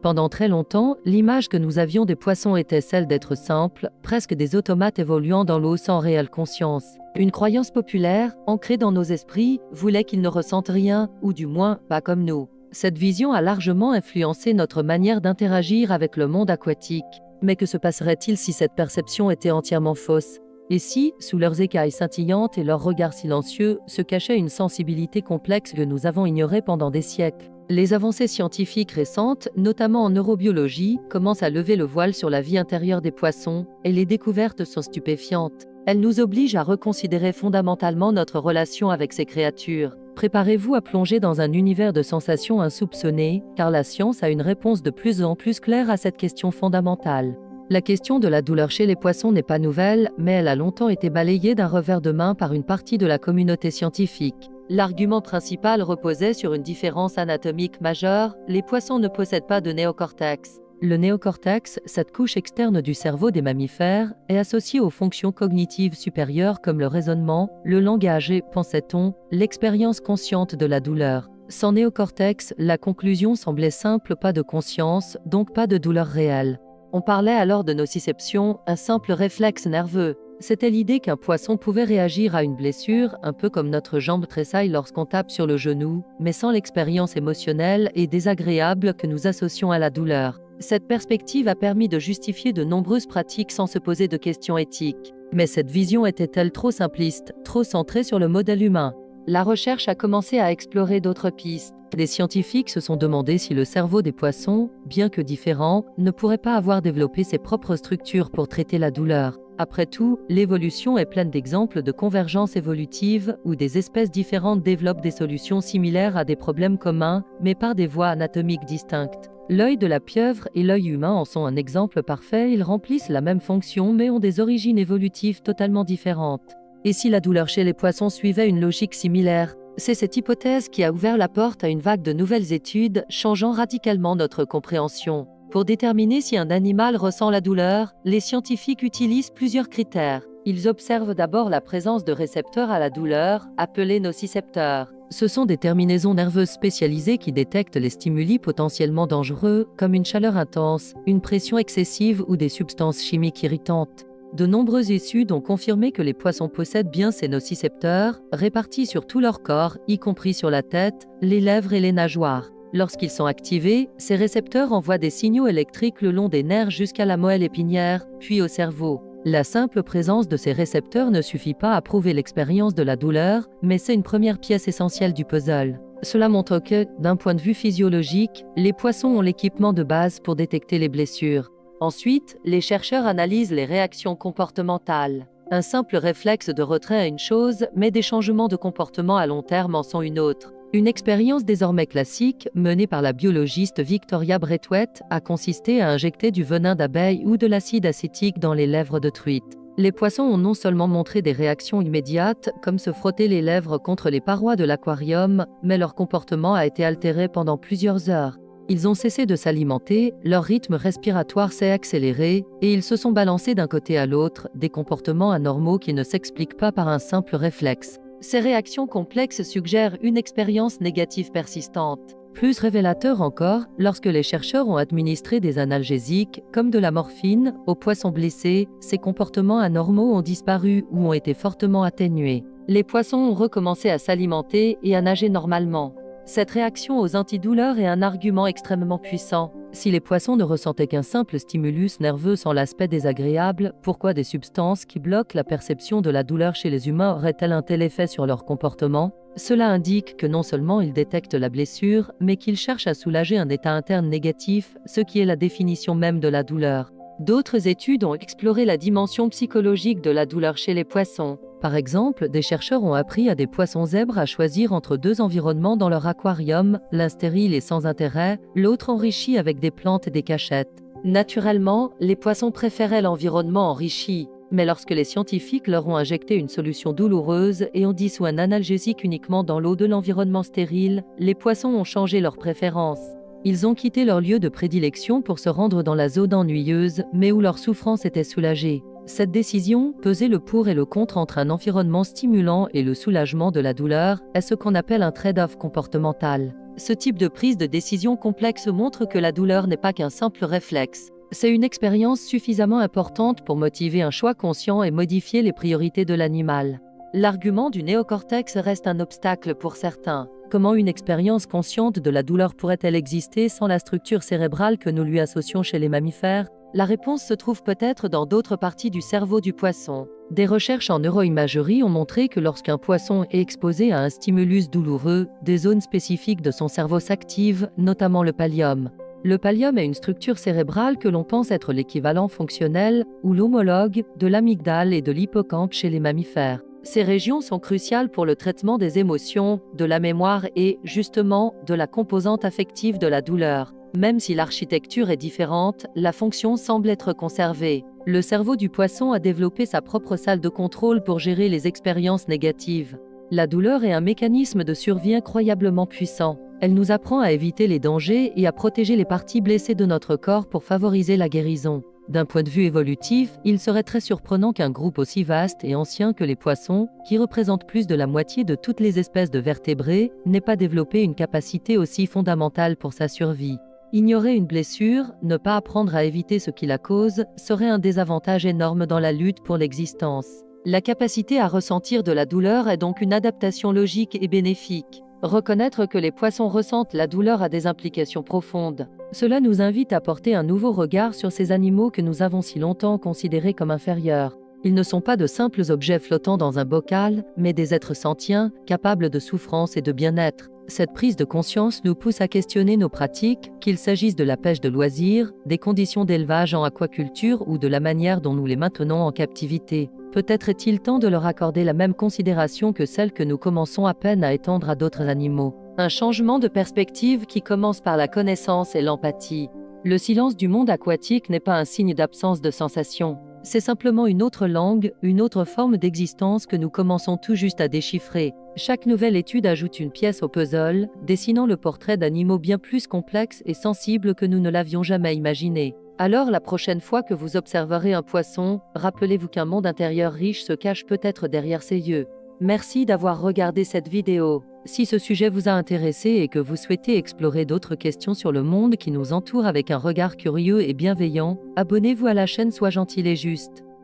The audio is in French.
Pendant très longtemps, l'image que nous avions des poissons était celle d'être simples, presque des automates évoluant dans l'eau sans réelle conscience. Une croyance populaire, ancrée dans nos esprits, voulait qu'ils ne ressentent rien, ou du moins, pas comme nous. Cette vision a largement influencé notre manière d'interagir avec le monde aquatique. Mais que se passerait-il si cette perception était entièrement fausse? Et si, sous leurs écailles scintillantes et leurs regards silencieux, se cachait une sensibilité complexe que nous avons ignorée pendant des siècles? Les avancées scientifiques récentes, notamment en neurobiologie, commencent à lever le voile sur la vie intérieure des poissons, et les découvertes sont stupéfiantes. Elles nous obligent à reconsidérer fondamentalement notre relation avec ces créatures. Préparez-vous à plonger dans un univers de sensations insoupçonnées, car la science a une réponse de plus en plus claire à cette question fondamentale. La question de la douleur chez les poissons n'est pas nouvelle, mais elle a longtemps été balayée d'un revers de main par une partie de la communauté scientifique. L'argument principal reposait sur une différence anatomique majeure: les poissons ne possèdent pas de néocortex. Le néocortex, cette couche externe du cerveau des mammifères, est associée aux fonctions cognitives supérieures comme le raisonnement, le langage et, pensait-on, l'expérience consciente de la douleur. Sans néocortex, la conclusion semblait simple: pas de conscience, donc pas de douleur réelle. On parlait alors de nociception, un simple réflexe nerveux. C'était l'idée qu'un poisson pouvait réagir à une blessure, un peu comme notre jambe tressaille lorsqu'on tape sur le genou, mais sans l'expérience émotionnelle et désagréable que nous associons à la douleur. Cette perspective a permis de justifier de nombreuses pratiques sans se poser de questions éthiques. Mais cette vision était-elle trop simpliste, trop centrée sur le modèle humain? La recherche a commencé à explorer d'autres pistes. Les scientifiques se sont demandé si le cerveau des poissons, bien que différent, ne pourrait pas avoir développé ses propres structures pour traiter la douleur. Après tout, l'évolution est pleine d'exemples de convergence évolutive où des espèces différentes développent des solutions similaires à des problèmes communs, mais par des voies anatomiques distinctes. L'œil de la pieuvre et l'œil humain en sont un exemple parfait. Ils remplissent la même fonction mais ont des origines évolutives totalement différentes. Et si la douleur chez les poissons suivait une logique similaire? C'est cette hypothèse qui a ouvert la porte à une vague de nouvelles études, changeant radicalement notre compréhension. Pour déterminer si un animal ressent la douleur, les scientifiques utilisent plusieurs critères. Ils observent d'abord la présence de récepteurs à la douleur, appelés nocicepteurs. Ce sont des terminaisons nerveuses spécialisées qui détectent les stimuli potentiellement dangereux, comme une chaleur intense, une pression excessive ou des substances chimiques irritantes. De nombreuses études ont confirmé que les poissons possèdent bien ces nocicepteurs, répartis sur tout leur corps, y compris sur la tête, les lèvres et les nageoires. Lorsqu'ils sont activés, ces récepteurs envoient des signaux électriques le long des nerfs jusqu'à la moelle épinière, puis au cerveau. La simple présence de ces récepteurs ne suffit pas à prouver l'expérience de la douleur, mais c'est une première pièce essentielle du puzzle. Cela montre que, d'un point de vue physiologique, les poissons ont l'équipement de base pour détecter les blessures. Ensuite, les chercheurs analysent les réactions comportementales. Un simple réflexe de retrait est une chose, mais des changements de comportement à long terme en sont une autre. Une expérience désormais classique, menée par la biologiste Victoria Braithwaite, a consisté à injecter du venin d'abeille ou de l'acide acétique dans les lèvres de truites. Les poissons ont non seulement montré des réactions immédiates, comme se frotter les lèvres contre les parois de l'aquarium, mais leur comportement a été altéré pendant plusieurs heures. Ils ont cessé de s'alimenter, leur rythme respiratoire s'est accéléré, et ils se sont balancés d'un côté à l'autre, des comportements anormaux qui ne s'expliquent pas par un simple réflexe. Ces réactions complexes suggèrent une expérience négative persistante. Plus révélateur encore, lorsque les chercheurs ont administré des analgésiques, comme de la morphine, aux poissons blessés, ces comportements anormaux ont disparu ou ont été fortement atténués. Les poissons ont recommencé à s'alimenter et à nager normalement. Cette réaction aux antidouleurs est un argument extrêmement puissant. Si les poissons ne ressentaient qu'un simple stimulus nerveux sans l'aspect désagréable, pourquoi des substances qui bloquent la perception de la douleur chez les humains auraient-elles un tel effet sur leur comportement? Cela indique que non seulement ils détectent la blessure, mais qu'ils cherchent à soulager un état interne négatif, ce qui est la définition même de la douleur. D'autres études ont exploré la dimension psychologique de la douleur chez les poissons. Par exemple, des chercheurs ont appris à des poissons zèbres à choisir entre deux environnements dans leur aquarium, l'un stérile et sans intérêt, l'autre enrichi avec des plantes et des cachettes. Naturellement, les poissons préféraient l'environnement enrichi, mais lorsque les scientifiques leur ont injecté une solution douloureuse et ont dissous un analgésique uniquement dans l'eau de l'environnement stérile, les poissons ont changé leur préférence. Ils ont quitté leur lieu de prédilection pour se rendre dans la zone ennuyeuse, mais où leur souffrance était soulagée. Cette décision, peser le pour et le contre entre un environnement stimulant et le soulagement de la douleur, est ce qu'on appelle un trade-off comportemental. Ce type de prise de décision complexe montre que la douleur n'est pas qu'un simple réflexe. C'est une expérience suffisamment importante pour motiver un choix conscient et modifier les priorités de l'animal. L'argument du néocortex reste un obstacle pour certains. Comment une expérience consciente de la douleur pourrait-elle exister sans la structure cérébrale que nous lui associons chez les mammifères? La réponse se trouve peut-être dans d'autres parties du cerveau du poisson. Des recherches en neuroimagerie ont montré que lorsqu'un poisson est exposé à un stimulus douloureux, des zones spécifiques de son cerveau s'activent, notamment le pallium. Le pallium est une structure cérébrale que l'on pense être l'équivalent fonctionnel, ou l'homologue, de l'amygdale et de l'hippocampe chez les mammifères. Ces régions sont cruciales pour le traitement des émotions, de la mémoire et, justement, de la composante affective de la douleur. Même si l'architecture est différente, la fonction semble être conservée. Le cerveau du poisson a développé sa propre salle de contrôle pour gérer les expériences négatives. La douleur est un mécanisme de survie incroyablement puissant. Elle nous apprend à éviter les dangers et à protéger les parties blessées de notre corps pour favoriser la guérison. D'un point de vue évolutif, il serait très surprenant qu'un groupe aussi vaste et ancien que les poissons, qui représente plus de la moitié de toutes les espèces de vertébrés, n'ait pas développé une capacité aussi fondamentale pour sa survie. Ignorer une blessure, ne pas apprendre à éviter ce qui la cause, serait un désavantage énorme dans la lutte pour l'existence. La capacité à ressentir de la douleur est donc une adaptation logique et bénéfique. Reconnaître que les poissons ressentent la douleur a des implications profondes. Cela nous invite à porter un nouveau regard sur ces animaux que nous avons si longtemps considérés comme inférieurs. Ils ne sont pas de simples objets flottant dans un bocal, mais des êtres sentients, capables de souffrance et de bien-être. Cette prise de conscience nous pousse à questionner nos pratiques, qu'il s'agisse de la pêche de loisirs, des conditions d'élevage en aquaculture ou de la manière dont nous les maintenons en captivité. Peut-être est-il temps de leur accorder la même considération que celle que nous commençons à peine à étendre à d'autres animaux. Un changement de perspective qui commence par la connaissance et l'empathie. Le silence du monde aquatique n'est pas un signe d'absence de sensation. C'est simplement une autre langue, une autre forme d'existence que nous commençons tout juste à déchiffrer. Chaque nouvelle étude ajoute une pièce au puzzle, dessinant le portrait d'animaux bien plus complexes et sensibles que nous ne l'avions jamais imaginé. Alors la prochaine fois que vous observerez un poisson, rappelez-vous qu'un monde intérieur riche se cache peut-être derrière ses yeux. Merci d'avoir regardé cette vidéo. Si ce sujet vous a intéressé et que vous souhaitez explorer d'autres questions sur le monde qui nous entoure avec un regard curieux et bienveillant, abonnez-vous à la chaîne Sois gentil et juste.